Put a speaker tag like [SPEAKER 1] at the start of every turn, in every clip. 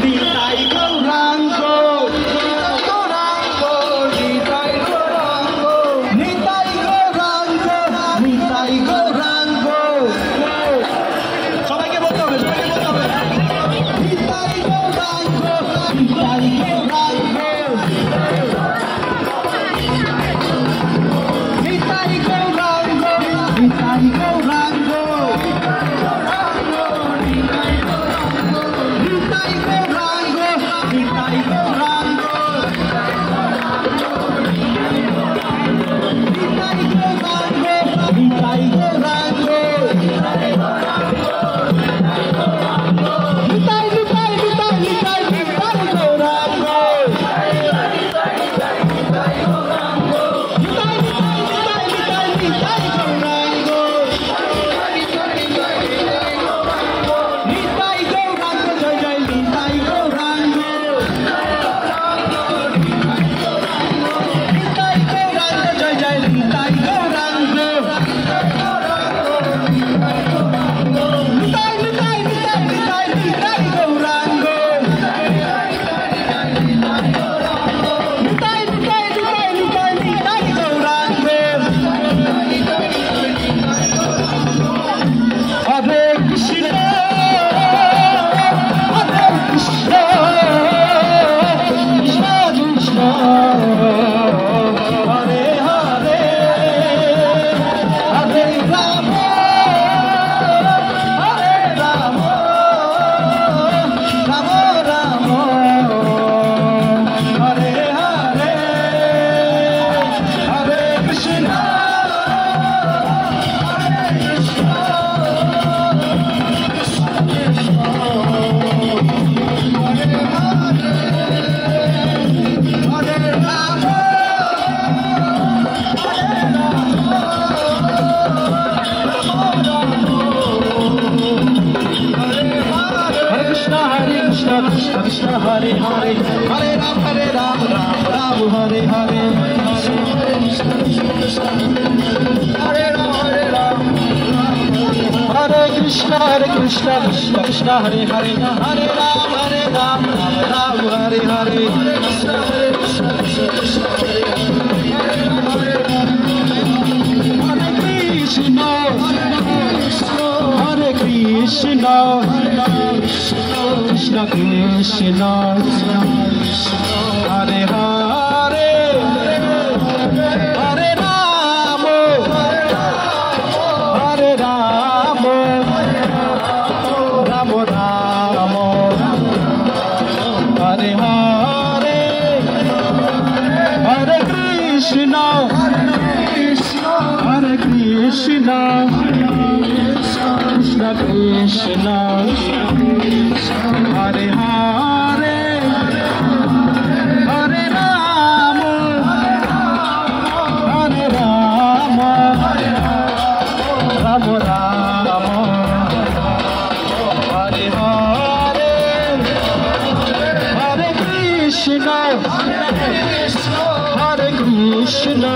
[SPEAKER 1] নিতাই গৌরাঙ্গ নিতাই গৌরাঙ্গ নিতাই গৌরাঙ্গ নিতাই গৌরাঙ্গ সবাইকে বলতে হবে Nitai Gauranga Nitai Gauranga Nitai Gauranga Nitai Gauranga Krishna Hare Hare Hare Ram Ram Ram Hare Hare Hare Ram Hare Krishna Krishna Krishna Hare Hare Hare Ram Ram Hare Hare Hare Krishna Hare Krishna Krishna Krishna Hare Hare Hare Rama Hare Rama Rama Rama Hare Hare Hare Krishna Hare Krishna Krishna Krishna Hare Hare Hare Rama Hare Rama Rama Rama Hare Hare Hare Krishna Hare Krishna Krishna Krishna Hare Hare Hare Rama Hare Rama Rama Rama Hare Hare Hare Krishna Hare Krishna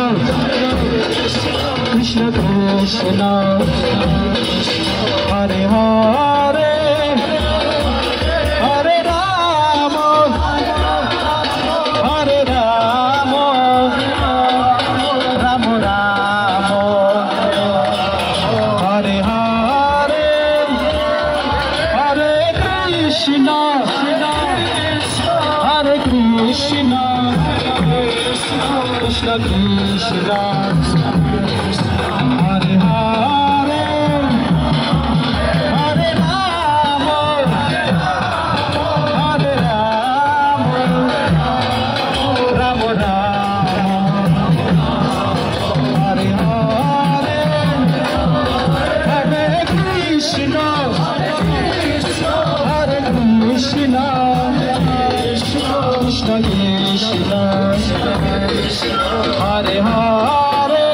[SPEAKER 1] Krishna Krishna Hare Hare Hare Rama Hare Rama Rama Rama Hare Hare Hare Krishna Hare Krishna Krishna Krishna Hare Hare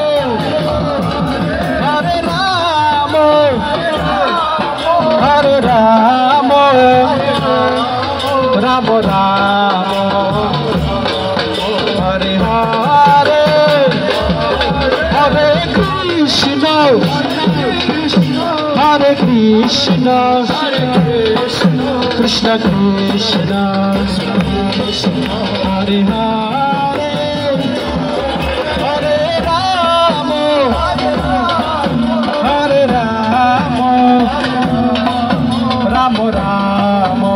[SPEAKER 1] Hare Rama Hare Rama Rama Rama Hare Hare Hare Krishna Hare Krishna Krishna Krishna Hare Hare Hare Rama Hare Rama Rama Rama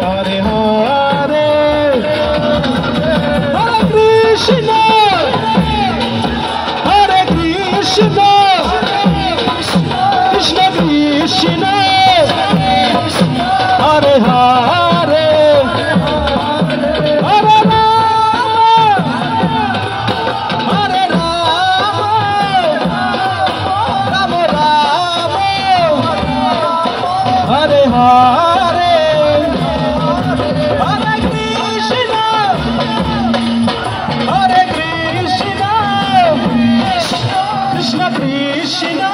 [SPEAKER 1] Hare Hare Hare Krishna Hare Krishna Krishna Krishna Hare Hare Hare Rama Hare Rama Rama Rama Hare Hare Hare Krishna Hare Krishna Krishna Krishna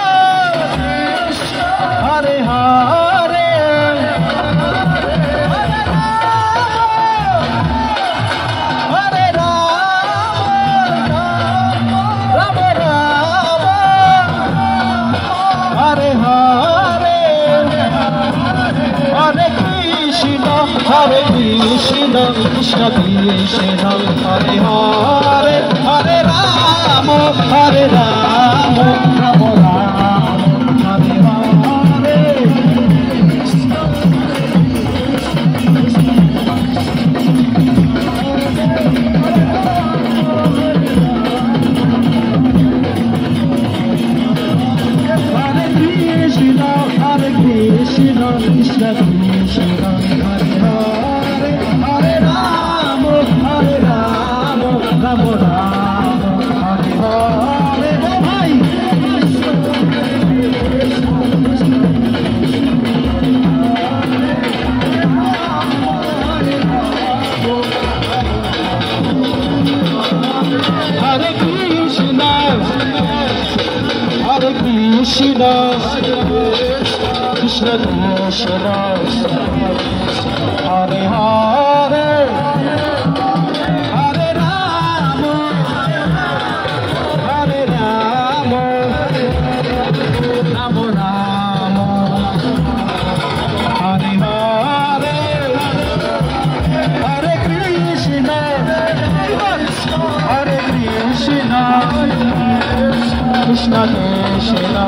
[SPEAKER 1] Hare Hare Hare Rama Rama Rama Hare Hare Hare Krishna Krishna Krishna Hare Hare Hare Rama Hare Rama Rama Rama Hare Hare Hare Krishna Krishna Krishna Hare Hare Hare Rama Hare Rama Rama Rama Hare Hare Bhai Hare Krishna Hare Krishna Krishna Krishna Hare Hare Hare Rama Hare Rama Rama Rama Hare Hare Hare Krishna Hare Krishna Krishna Krishna